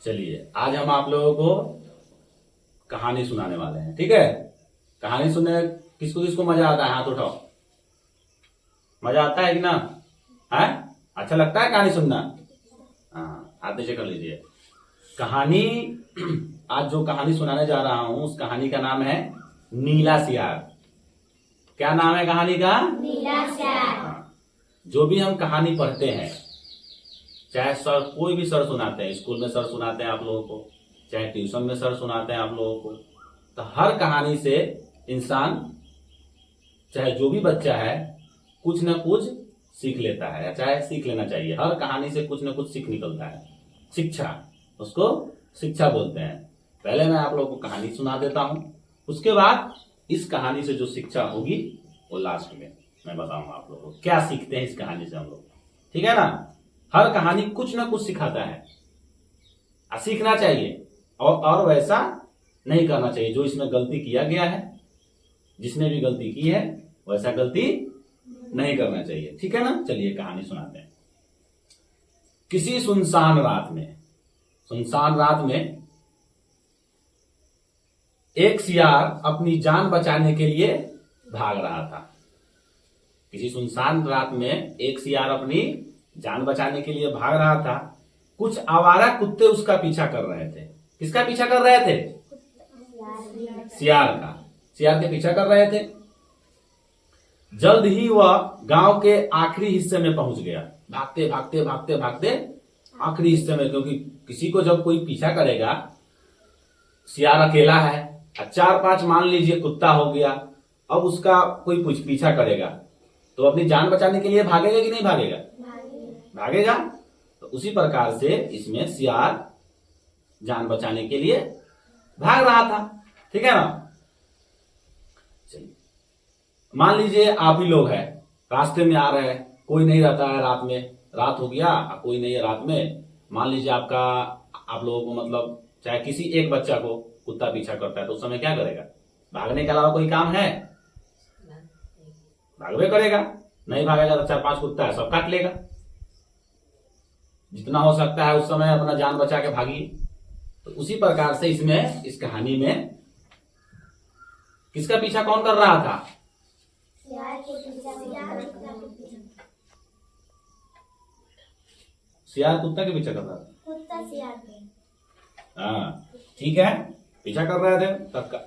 चलिए आज हम आप लोगों को कहानी सुनाने वाले हैं। ठीक है, कहानी सुनने किसको किसको मजा आता है? हाथ उठाओ। मजा आता है कि ना? है? अच्छा लगता है कहानी सुनना? हाँ, हाथ नीचे कर लीजिए। कहानी आज जो कहानी सुनाने जा रहा हूं उस कहानी का नाम है नीला सियार। क्या नाम है कहानी का? नीला सियार। हाँ, जो भी हम कहानी पढ़ते हैं, चाहे सर कोई भी सर सुनाते हैं, स्कूल में सर सुनाते हैं आप लोगों को, चाहे ट्यूशन में सर सुनाते हैं आप लोगों को, तो हर कहानी से इंसान, चाहे जो भी बच्चा है, कुछ न कुछ सीख लेता है, या चाहे सीख लेना चाहिए। हर कहानी से कुछ न कुछ सीख निकलता है। शिक्षा, उसको शिक्षा बोलते हैं। पहले मैं आप लोगों को कहानी सुना देता हूं, उसके बाद इस कहानी से जो शिक्षा होगी वो लास्ट में मैं बताऊंगा आप लोगों को क्या सीखते हैं इस कहानी से हम लोग। ठीक है ना? हर कहानी कुछ ना कुछ सिखाता है, सीखना चाहिए और वैसा नहीं करना चाहिए। जो इसमें गलती किया गया है, जिसने भी गलती की है, वैसा गलती नहीं करना चाहिए। ठीक है ना? चलिए कहानी सुनाते हैं। किसी सुनसान रात में एक सियार अपनी जान बचाने के लिए भाग रहा था। किसी सुनसान रात में एक सियार अपनी जान बचाने के लिए भाग रहा था। कुछ आवारा कुत्ते उसका पीछा कर रहे थे। किसका पीछा कर रहे थे? सियार का। सियार के पीछा कर रहे थे। जल्द ही वह गांव के आखिरी हिस्से में पहुंच गया। भागते भागते भागते भागते आखिरी हिस्से में, क्योंकि किसी को जब कोई पीछा करेगा, सियार अकेला है, 4-5 मान लीजिए कुत्ता हो गया, अब उसका कोई पीछा करेगा तो अपनी जान बचाने के लिए भागेगा कि नहीं भागेगा? भागेगा। तो उसी प्रकार से इसमें सियार जान बचाने के लिए भाग रहा था। ठीक है ना? चलिए, मान लीजिए आप ही लोग हैं, रास्ते में आ रहे हैं, कोई नहीं रहता है रात में, रात हो गया, कोई नहीं है रात में। मान लीजिए आप लोगों को मतलब चाहे किसी एक बच्चा को कुत्ता पीछा करता है, तो उस समय क्या करेगा? भागने के अलावा कोई काम है? भागवे करेगा। नहीं भागेगा तो 4-5 कुत्ता है, सब काट लेगा। जितना हो सकता है उस समय अपना जान बचा के भागिए। तो उसी प्रकार से इसमें, इस कहानी में किसका पीछा कौन कर रहा था? सियार कुत्ता के पीछा कर रहा था। कुत्ता सियार के। हाँ, ठीक है, पीछा कर रहे थे तब का।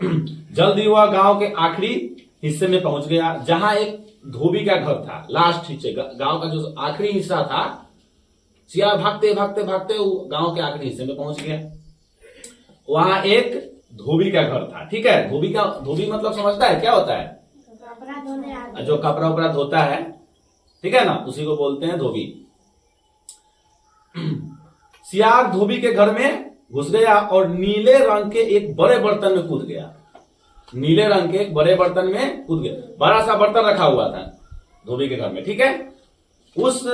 जल्दी वह गांव के आखिरी हिस्से में पहुंच गया, जहां एक धोबी का घर था। लास्ट हिस्से, गांव का जो आखिरी हिस्सा था, सियार भागते भागते भागते गांव के आखिरी हिस्से में पहुंच गया। वहां एक धोबी का घर था। ठीक है, धोबी मतलब समझता है क्या होता है? जो कपड़ा उपड़ा धोता है, ठीक है ना, उसी को बोलते हैं धोबी। सियार धोबी के घर में घुस गया और नीले रंग के एक बड़े बर्तन में कूद गया। नीले रंग के एक बड़े बर्तन में कूद गया। बड़ा सा बर्तन रखा हुआ था धोबी के घर में। ठीक है, उस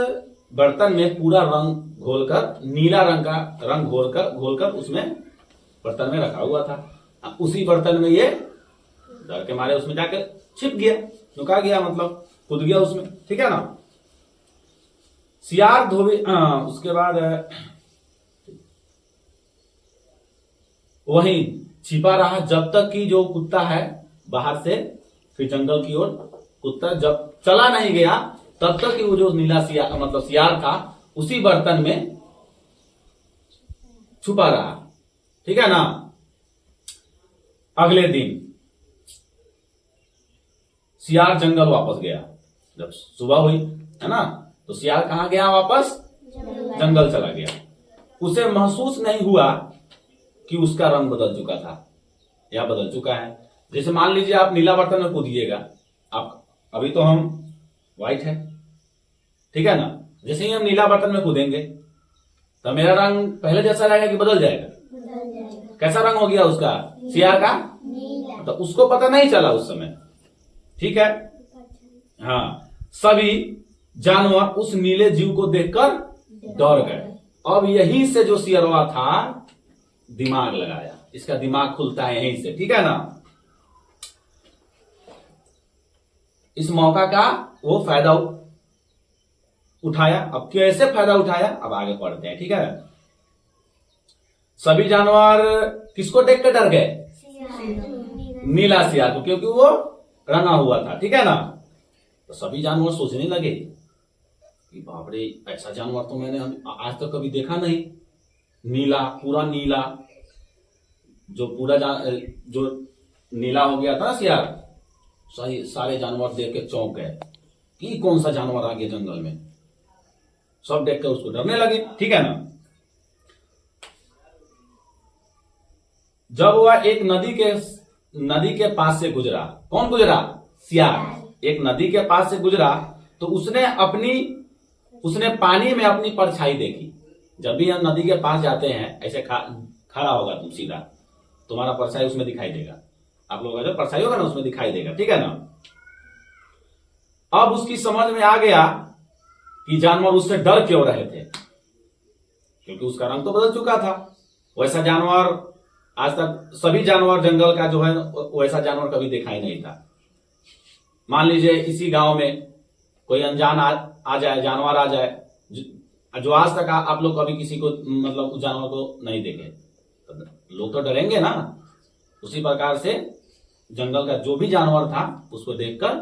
बर्तन में पूरा रंग घोलकर, नीला रंग का रंग घोलकर उसमें बर्तन में रखा हुआ था। उसी बर्तन में ये डर के मारे उसमें जाकर छिप गया, नुका गया, मतलब कूद गया उसमें। ठीक है ना? सियार धोबी उसके बाद वहीं छिपा रहा जब तक कि जो कुत्ता है बाहर से, फिर जंगल की ओर कुत्ता जब चला नहीं गया, तब तक कि वो जो नीला सियार मतलब सियार था उसी बर्तन में छुपा रहा। ठीक है ना? अगले दिन सियार जंगल वापस गया। जब सुबह हुई, है ना, तो सियार कहां गया? वापस जंगल चला गया। उसे महसूस नहीं हुआ कि उसका रंग बदल चुका था या बदल चुका है। जैसे मान लीजिए आप नीला बर्तन में कूदिएगा, आप अभी तो हम व्हाइट है, ठीक है ना, जैसे ही हम नीला बर्तन में कूदेंगे तो मेरा रंग पहले जैसा रहेगा कि बदल जाएगा? कैसा रंग हो गया उसका? सियार का। तो उसको पता नहीं चला उस समय। ठीक है, हाँ, सभी जानवर उस नीले जीव को देखकर डर गए। अब यहीं से जो सियरवा था दिमाग लगाया, इसका दिमाग खुलता है यहीं से। ठीक है ना? इस मौका का वो फायदा उठाया। अब कैसे फायदा उठाया, अब आगे पढ़ते हैं। ठीक है, सभी जानवर किसको देख कर डर गए? नीला सियार को, क्योंकि वो रंगा हुआ था, ठीक है ना। तो सभी जानवर सोचने लगे कि बाप रे, ऐसा जानवर तो मैंने आज तक कभी देखा नहीं। नीला, पूरा नीला, जो पूरा जो नीला हो गया था ना सियार, सारे जानवर देख के चौंक गए कि कौन सा जानवर आ गया जंगल में। सब देख कर उसको डरने लगे, ठीक है ना। जब वह एक नदी के पास से गुजरा, कौन गुजरा? सियार। एक नदी के पास से गुजरा तो उसने पानी में अपनी परछाई देखी। जब भी हम नदी के पास जाते हैं, ऐसे खड़ा होगा तुम सीधा, तुम्हारा परछाई उसमें दिखाई देगा। आप लोगों का जो परछाई होगा ना, उसमें दिखाई देगा, ठीक है ना। अब उसकी समझ में आ गया कि जानवर उससे डर क्यों रहे थे, क्योंकि उसका रंग तो बदल चुका था। वैसा जानवर आज तक सभी जानवर जंगल का जो है वैसा जानवर कभी देखा ही नहीं था। मान लीजिए इसी गांव में कोई अनजान आ जाए, जानवर आ जाए, जो आज तक आप लोग कभी किसी को मतलब उस जानवर को नहीं देखे, तो लोग तो डरेंगे ना। उसी प्रकार से जंगल का जो भी जानवर था उसको देखकर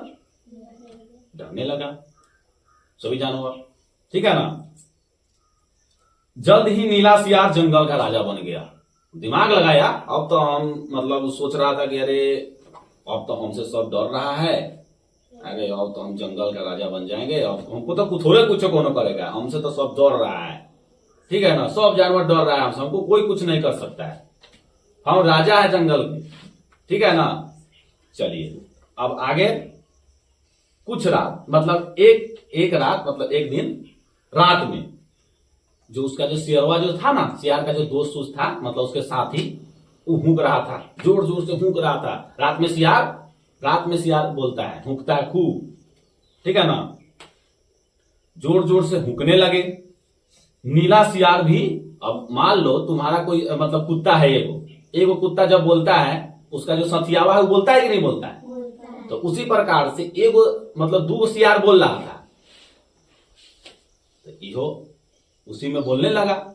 डरने लगा सभी जानवर, ठीक है ना। जल्द ही नीला सियार जंगल का राजा बन गया। दिमाग लगाया, अब तो हम मतलब सोच रहा था कि अरे अब तो हमसे सब डर रहा है, अरे अब तो हम जंगल का राजा बन जाएंगे, अब हमको तो थोड़े कुछ कौन करेगा, हमसे तो सब डर रहा है, ठीक है ना। सब जानवर डर रहा है हमसे, हमको कोई कुछ नहीं कर सकता है, हम राजा है जंगल के, ठीक है ना। चलिए अब आगे कुछ रात, मतलब एक रात, मतलब एक दिन रात में जो उसका जो सियरवा जो था ना, सियार का जो दोस्त था, मतलब उसके साथी, वो हुक रहा था, जोर जोर से हुक रहा था। रात में सियार बोलता है, हुकता है खूब, ठीक है ना। जोर जोर से हुकने लगे। नीला सियार भी, अब मान लो तुम्हारा कोई मतलब कुत्ता है, एगो कुत्ता जब बोलता है, उसका जो सथियावा है वो बोलता है कि नहीं बोलता है? तो उसी प्रकार से एगो मतलब दो सियार बोल रहा था, तो इहो उसी में बोलने लगा।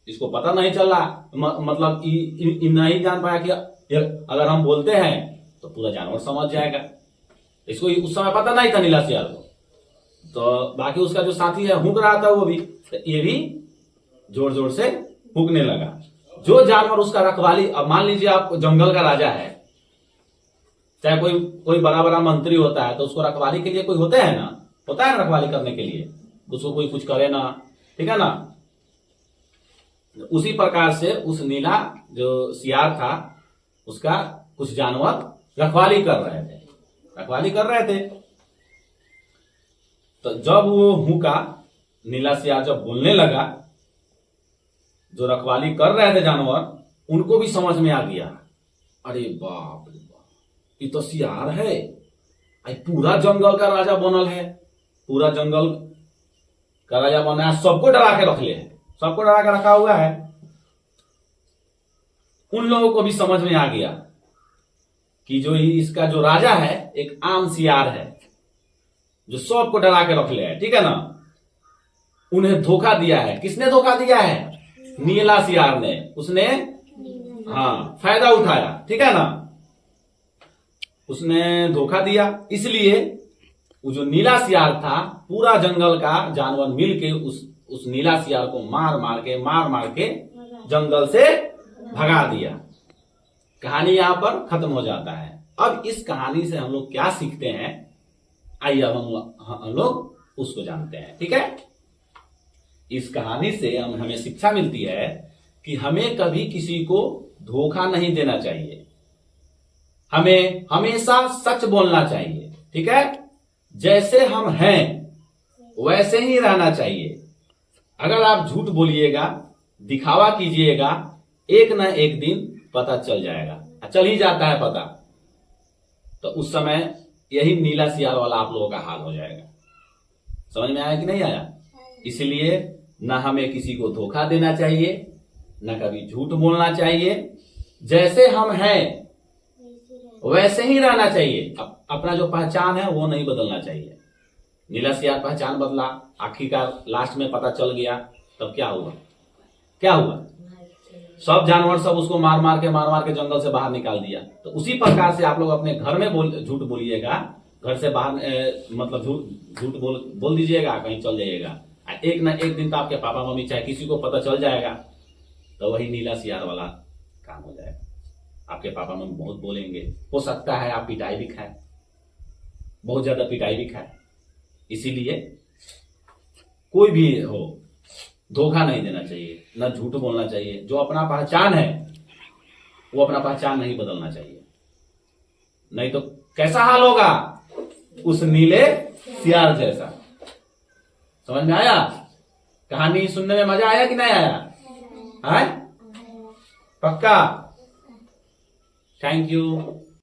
इसको पता नहीं चल रहा, मतलब नहीं जान पाया कि अगर हम बोलते हैं तो पूरा जानवर समझ जाएगा। इसको उस समय पता नहीं था नीला सियार को। तो बाकी उसका जो साथी है हुक रहा था, वो भी, तो ये भी जोर जोर से हुकने लगा। जो जानवर उसका रखवाली, अब मान लीजिए आप जंगल का राजा है, चाहे कोई बड़ा बड़ा मंत्री होता है, तो उसको रखवाली के लिए कोई होता है ना रखवाली करने के लिए, उसको कोई कुछ करे ना, ठीक है ना। उसी प्रकार से उस नीला जो सियार था, उसका कुछ जानवर रखवाली कर रहे थे। तो जब वो हुका, नीला सियार जब बोलने लगा, जो रखवाली कर रहे थे जानवर, उनको भी समझ में आ गया, अरे बाप रे बाप, ये तो सियार है, पूरा जंगल का राजा बनल है, पूरा जंगल का राजा बना है, सबको डरा के रख ले है, सबको डरा के रखा हुआ है। उन लोगों को भी समझ में आ गया कि जो इसका जो राजा है एक आम सियार है, जो सबको डरा के रख ले है, ठीक है ना। उन्हें धोखा दिया है। किसने धोखा दिया है? नीला सियार ने। उसने हाँ फायदा उठाया, ठीक है ना। उसने धोखा दिया, इसलिए वो जो नीला सियार था, पूरा जंगल का जानवर मिलके उस नीला सियार को मार मार के जंगल से भगा दिया। कहानी यहां पर खत्म हो जाता है। अब इस कहानी से हम लोग क्या सीखते हैं, आइए अब हम लोग उसको जानते हैं, ठीक है। इस कहानी से हमें शिक्षा मिलती है कि हमें कभी किसी को धोखा नहीं देना चाहिए, हमें हमेशा सच बोलना चाहिए, ठीक है। जैसे हम हैं वैसे ही रहना चाहिए। अगर आप झूठ बोलिएगा, दिखावा कीजिएगा, एक न एक दिन पता चल जाएगा, चल ही जाता है पता, तो उस समय यही नीला सियार वाला आप लोगों का हाल हो जाएगा। समझ में आया कि नहीं आया? इसलिए न हमें किसी को धोखा देना चाहिए, न कभी झूठ बोलना चाहिए। जैसे हम हैं वैसे ही रहना चाहिए। अपना जो पहचान है वो नहीं बदलना चाहिए। नीला सियार पहचान बदला, आखिरकार लास्ट में पता चल गया, तब क्या हुआ? सब जानवर सब उसको मार मार के जंगल से बाहर निकाल दिया। तो उसी प्रकार से आप लोग अपने घर में झूठ बोलिएगा, घर से बाहर मतलब झूठ बोल दीजिएगा, कहीं चल जाइएगा, एक ना एक दिन तो आपके पापा मम्मी चाहे किसी को पता चल जाएगा, तो वही नीला सियार वाला काम हो जाएगा। आपके पापा मम्मी बहुत बोलेंगे, हो सकता है आप पिटाई भी खाए, बहुत ज्यादा पिटाई भी खाए। इसीलिए कोई भी हो धोखा नहीं देना चाहिए, न झूठ बोलना चाहिए। जो अपना पहचान है वो अपना पहचान नहीं बदलना चाहिए, नहीं तो कैसा हाल होगा उस नीले सियार जैसा। समझ में आया? कहानी सुनने में मजा आया कि नहीं आया? है पक्का? Thank you.